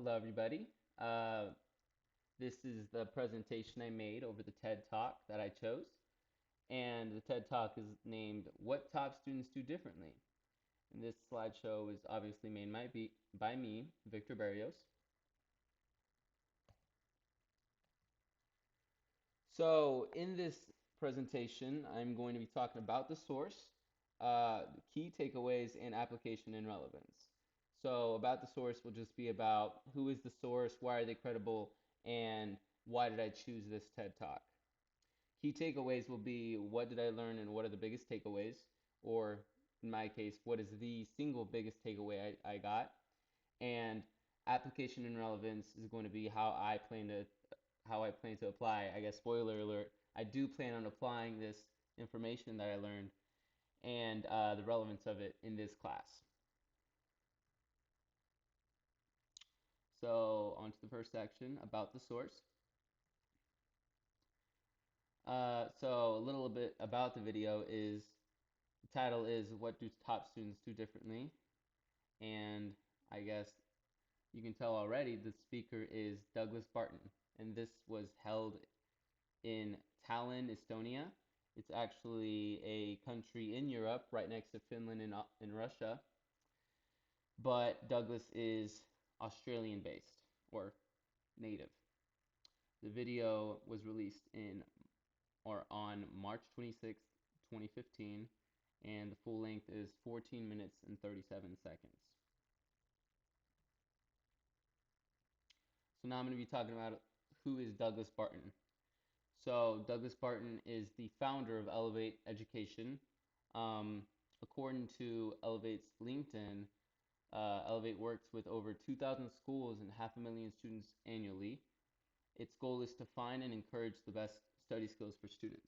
Hello, everybody. This is the presentation I made over the TED Talk that I chose. And the TED Talk is named What Top Students Do Differently. And this slideshow is obviously made by me, Victor Berrios. So, in this presentation, I'm going to be talking about the source, key takeaways, and application and relevance. So, about the source will just be about who is the source, why are they credible, and why did I choose this TED Talk. Key takeaways will be what did I learn and what are the biggest takeaways, or in my case, what is the single biggest takeaway I got. And application and relevance is going to be how I plan to apply. I guess spoiler alert, I do plan on applying this information that I learned and the relevance of it in this class. So on to the first section about the source. So a little bit about the video is the title is What Do Top Students Do Differently? And I guess you can tell already the speaker is Douglas Barton. And this was held in Tallinn, Estonia. It's actually a country in Europe right next to Finland and Russia. But Douglas is Australian based or native. The video was released on March 26, 2015, and the full length is 14 minutes and 37 seconds. So now I'm going to be talking about who is Douglas Barton. So Douglas Barton is the founder of Elevate Education. Um, According to Elevate's LinkedIn, Elevate works with over 2,000 schools and 500,000 students annually. Its goal is to find and encourage the best study skills for students.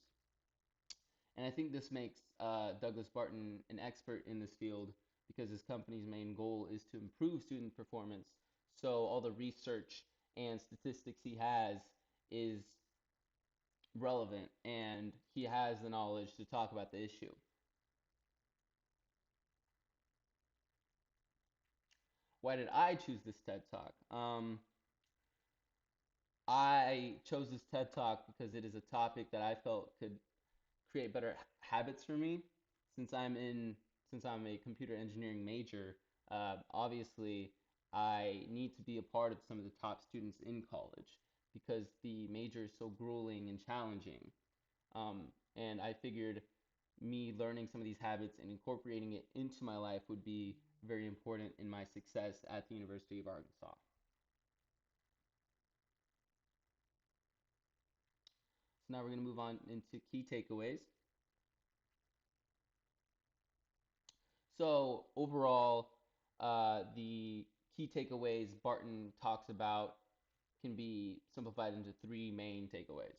And I think this makes Douglas Barton an expert in this field because his company's main goal is to improve student performance. So all the research and statistics he has is relevant and he has the knowledge to talk about the issue. Why did I choose this TED Talk? I chose this TED Talk because it is a topic that I felt could create better habits for me. Since I'm in, since I'm a computer engineering major, obviously I need to be a part of some of the top students in college because the major is so grueling and challenging. And I figured me learning some of these habits and incorporating it into my life would be very important in my success at the University of Arkansas. So now we're going to move on into key takeaways. So overall, the key takeaways Barton talks about can be simplified into three main takeaways.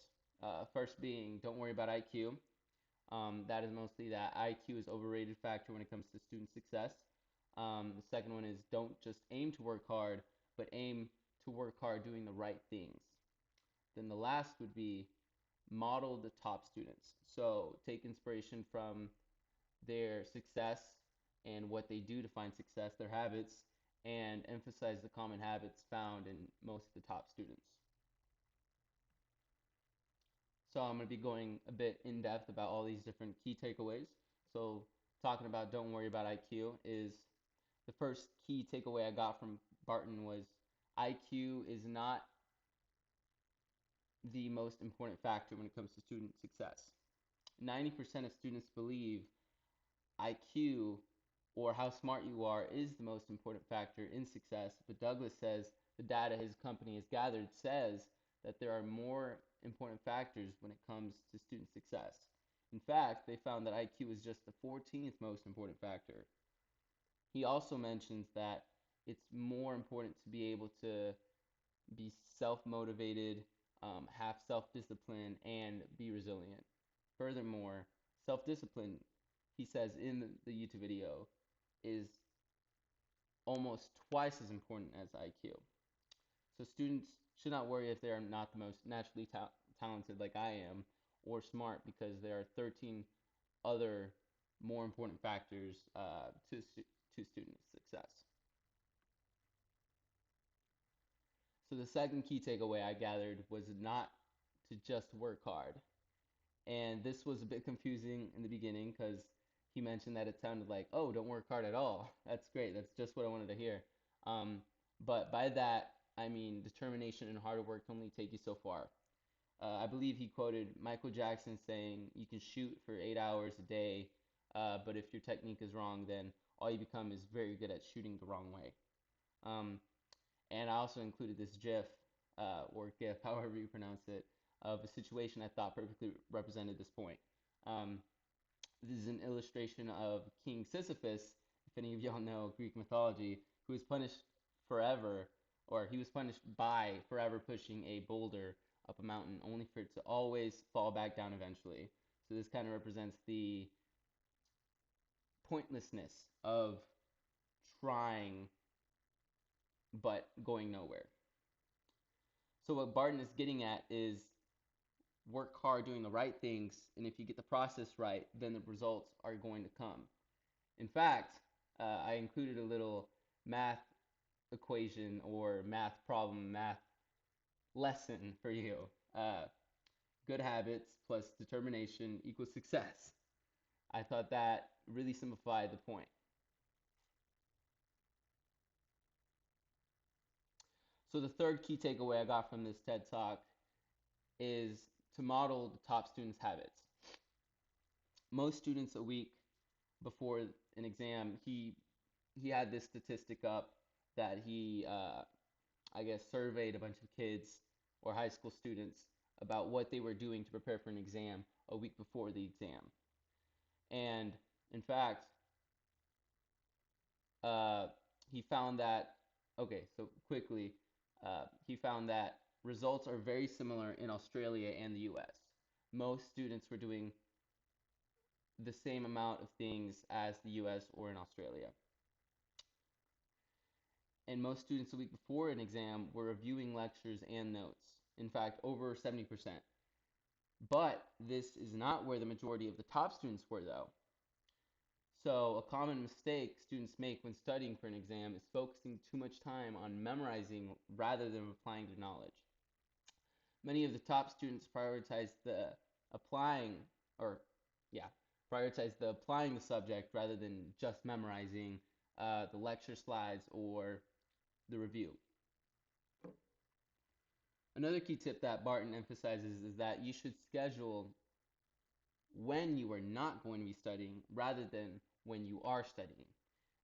First being, don't worry about IQ. That is mostly that IQ is overrated factor when it comes to student success. The second one is don't just aim to work hard, but aim to work hard doing the right things. Then the last would be model the top students. So take inspiration from their success and what they do to find success, their habits, and emphasize the common habits found in most of the top students. So I'm going to be going a bit in depth about all these different key takeaways. So talking about don't worry about IQ is the first key takeaway I got from Barton was IQ is not the most important factor when it comes to student success. 90% of students believe IQ or how smart you are is the most important factor in success, but Douglas says the data his company has gathered says that there are more important factors when it comes to student success. In fact, they found that IQ is just the 14th most important factor. He also mentions that it's more important to be able to be self-motivated, have self-discipline, and be resilient. Furthermore, self-discipline, he says in the YouTube video, is almost twice as important as IQ. So students should not worry if they are not the most naturally talented like I am or smart because there are 13 other more important factors to, to student success. So the second key takeaway I gathered was not to just work hard. And this was a bit confusing in the beginning because he mentioned that it sounded like, oh, don't work hard at all. That's great. That's just what I wanted to hear. Um, but by that, I mean determination and hard work can only take you so far. I believe he quoted Michael Jackson saying, you can shoot for 8 hours a day, but if your technique is wrong, then all you become is very good at shooting the wrong way. Um, and I also included this GIF, or GIF, however you pronounce it, of a situation I thought perfectly represented this point. Um, this is an illustration of King Sisyphus, if any of y'all know Greek mythology, who was punished forever, or he was punished by forever pushing a boulder up a mountain, only for it to always fall back down eventually. So this kind of represents the pointlessness of trying but going nowhere. So what Barton is getting at is work hard doing the right things, and if you get the process right, then the results are going to come. In fact, I included a little math equation or math problem, math lesson for you. Good habits plus determination equals success. I thought that really simplified the point. So the third key takeaway I got from this TED Talk is to model the top students' habits. Most students a week before an exam, he had this statistic up that he I guess surveyed a bunch of kids or high school students about what they were doing to prepare for an exam a week before the exam. And in fact, uh, he found that, okay, so quickly, he found that results are very similar in Australia and the US. Most students were doing the same amount of things as the US or in Australia. And most students a week before an exam were reviewing lectures and notes. In fact, over 70%. But this is not where the majority of the top students were, though. So, a common mistake students make when studying for an exam is focusing too much time on memorizing rather than applying the knowledge. Many of the top students applying, or yeah, prioritize the applying the subject rather than just memorizing the lecture slides or the review. Another key tip that Barton emphasizes is that you should schedule when you are not going to be studying rather than when you are studying.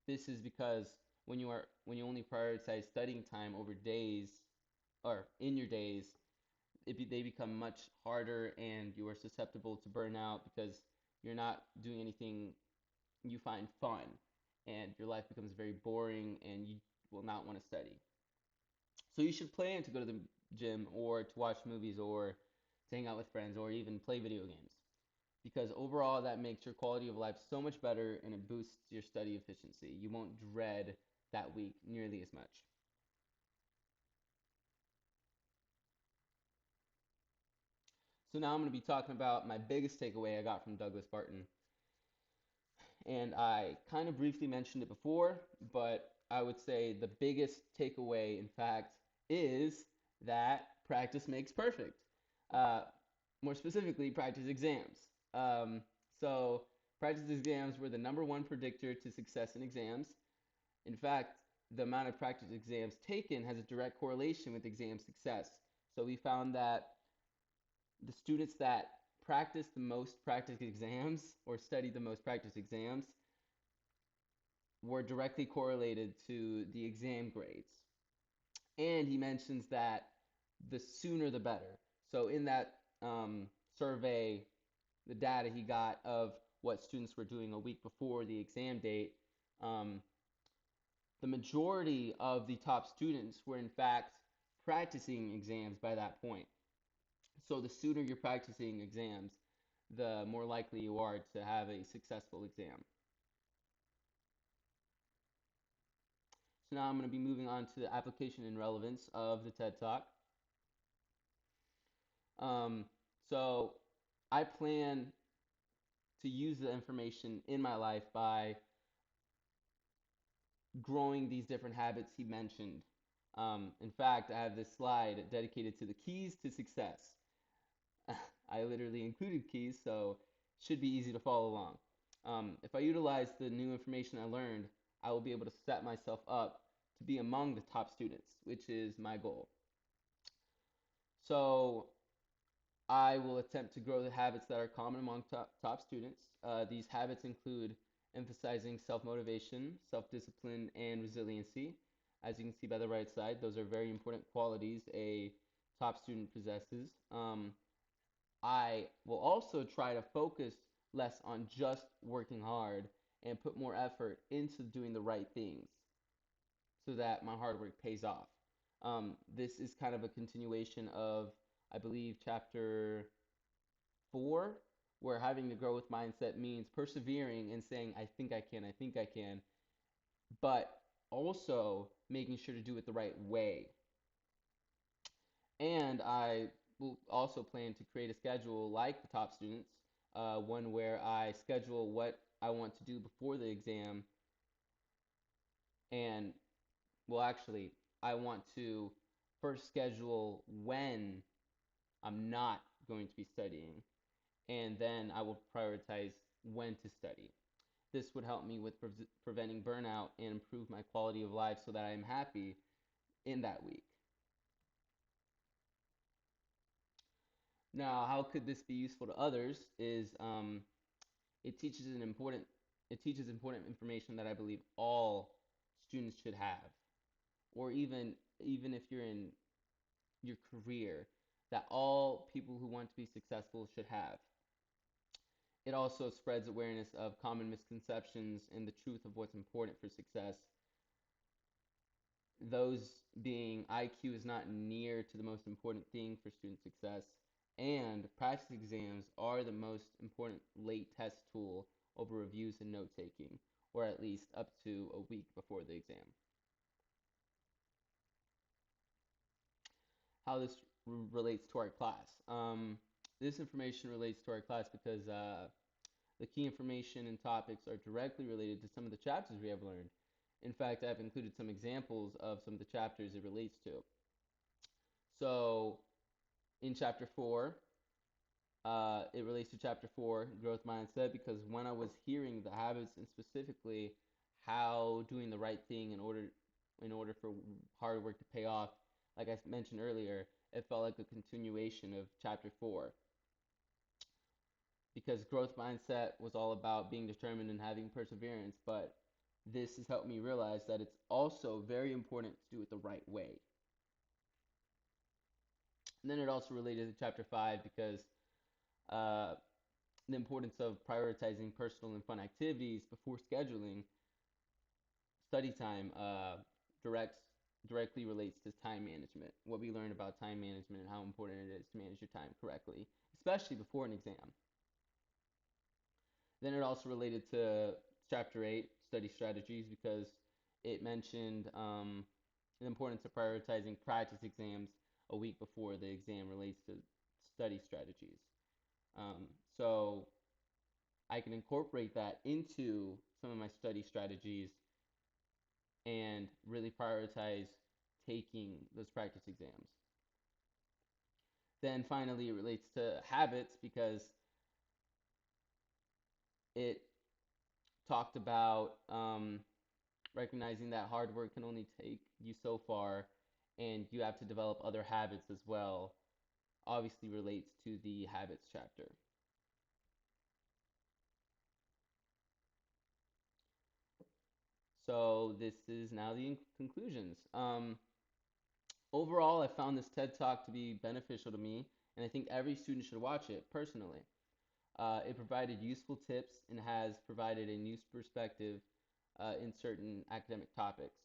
This is because when you only prioritize studying time over days or in your days, they become much harder and you are susceptible to burnout because you're not doing anything you find fun and your life becomes very boring and you will not want to study. So you should plan to go to the gym or to watch movies or to hang out with friends or even play video games because overall that makes your quality of life so much better and it boosts your study efficiency. You won't dread that week nearly as much. So now I'm going to be talking about my biggest takeaway I got from Douglas Barton. And I kind of briefly mentioned it before, but I would say the biggest takeaway, in fact, is that practice makes perfect. Uh, More specifically, practice exams. So, practice exams were the number one predictor to success in exams. In fact, the amount of practice exams taken has a direct correlation with exam success. So, we found that the students that practice the most practice exams or study the most practice exams were directly correlated to the exam grades. And he mentions that the sooner the better. So in that survey, the data he got of what students were doing a week before the exam date, um, the majority of the top students were in fact practicing exams by that point. So the sooner you're practicing exams, the more likely you are to have a successful exam. So now I'm going to be moving on to the application and relevance of the TED Talk. Um, so I plan to use the information in my life by growing these different habits he mentioned. In fact, I have this slide dedicated to the keys to success. I literally included keys, so it should be easy to follow along. If I utilize the new information I learned, I will be able to set myself up to be among the top students, which is my goal. So I will attempt to grow the habits that are common among top students. These habits include emphasizing self-motivation, self-discipline, and resiliency. As you can see by the right side, those are very important qualities a top student possesses. I will also try to focus less on just working hard and put more effort into doing the right things so that my hard work pays off. This is kind of a continuation of, I believe, chapter 4, where having the growth mindset means persevering and saying, I think I can, but also making sure to do it the right way. And I will also plan to create a schedule like the top students, one where I schedule what I want to do before the exam. And, well, actually, I want to first schedule when I'm not going to be studying, and then I will prioritize when to study. This would help me with preventing burnout and improve my quality of life so that I am happy in that week. Now, how could this be useful to others is it teaches an important it teaches important information that I believe all students should have, or even if you're in your career, that all people who want to be successful should have. It also spreads awareness of common misconceptions and the truth of what's important for success. Those being IQ is not near to the most important thing for student success, and practice exams are the most important late test tool over reviews and note taking, or at least up to a week before the exam. How this relates to our class. This information relates to our class because the key information and topics are directly related to some of the chapters we have learned. In fact, I've included some examples of some of the chapters it relates to. So, in chapter 4, it relates to chapter 4, growth mindset, because when I was hearing the habits and specifically how doing the right thing in order for hard work to pay off, like I mentioned earlier, it felt like a continuation of chapter 4, because growth mindset was all about being determined and having perseverance, but this has helped me realize that it's also very important to do it the right way. And then it also related to chapter 5 because uh, the importance of prioritizing personal and fun activities before scheduling study time directly relates to time management. What we learned about time management and how important it is to manage your time correctly, especially before an exam. Then it also related to chapter 8, study strategies, because it mentioned the importance of prioritizing practice exams a week before the exam relates to study strategies. Um, so I can incorporate that into some of my study strategies and really prioritize taking those practice exams. Then finally, it relates to habits because it talked about recognizing that hard work can only take you so far and you have to develop other habits as well. Obviously relates to the habits chapter. So this is now the conclusions. Overall, I found this TED Talk to be beneficial to me, and I think every student should watch it personally. It provided useful tips and has provided a new perspective in certain academic topics.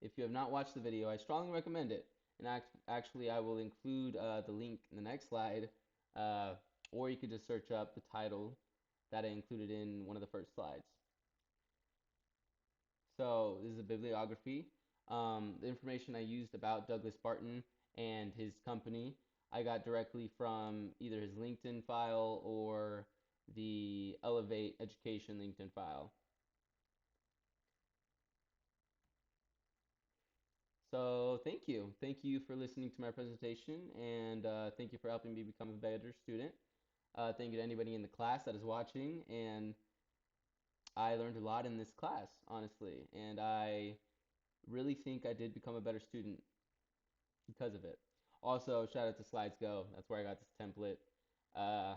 If you have not watched the video, I strongly recommend it. And actually, I will include the link in the next slide, uh, or you could just search up the title that I included in one of the first slides. So this is a bibliography. The information I used about Douglas Barton and his company, I got directly from either his LinkedIn file or the Elevate Education LinkedIn file. So thank you. Thank you for listening to my presentation, and thank you for helping me become a better student. Thank you to anybody in the class that is watching, and I learned a lot in this class, honestly, and I really think I did become a better student because of it. Also, shout out to Slides Go. That's where I got this template. Uh,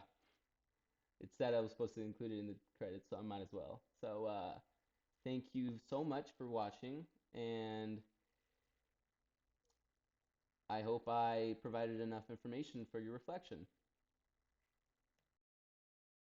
it said I was supposed to include it in the credits, so I might as well. So, thank you so much for watching, and I hope I provided enough information for your reflection.